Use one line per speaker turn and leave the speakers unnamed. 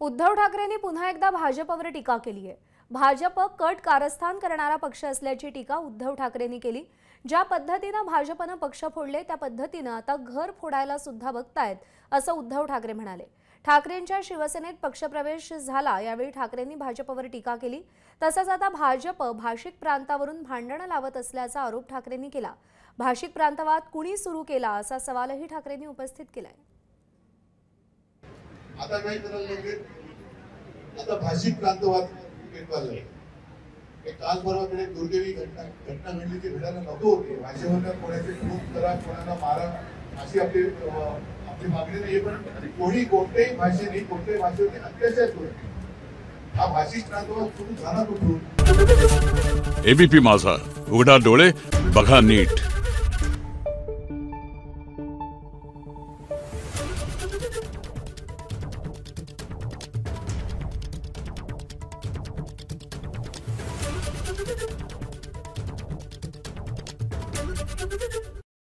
उद्धव ठाकरेंनी पुन्हा एकदा भाजपवर टीका केली आहे। भाजप कट कारस्थान करणारा पक्ष असल्याची टीका उद्धव ठाकरेंनी केली। ज्या पद्धतीने भाजपने पक्ष फोडले त्या पद्धतीने आता घर फोडायला सुद्धा बघतायत असं उद्धव ठाकरे म्हणाले। ठाकरेंच्या शिवसेनेत पक्षप्रवेश झाला यावेळी ठाकरेंनी भाजपवर टीका केली। तसंच आता भाजप भाषिक प्रांतावरून भांडण लावत असल्याचा आरोप ठाकरेंनी केला। भाषिक प्रांतवाद कुणी सुरू केला असा सवालही ठाकरेंनी उपस्थित केलाय।
आता काय करायला लागले, आता भाषिक प्रांतवाद पेटवायला लागले। एक काल परवाकडे दुर्दैवी घटना घडली ती घडायला नको होती। भाषेवर कोणाचे खूप करा, कोणाला मारा अशी आपली मागणी नाही, पण कोणी कोणत्याही भाषेने कोणत्याही भाषेवरती अत्याचार करू नये। हा भाषिक प्रांतवाद सुरू झाला कुठून?
एबीपी माझा, उघडा डोळे बघा नीट।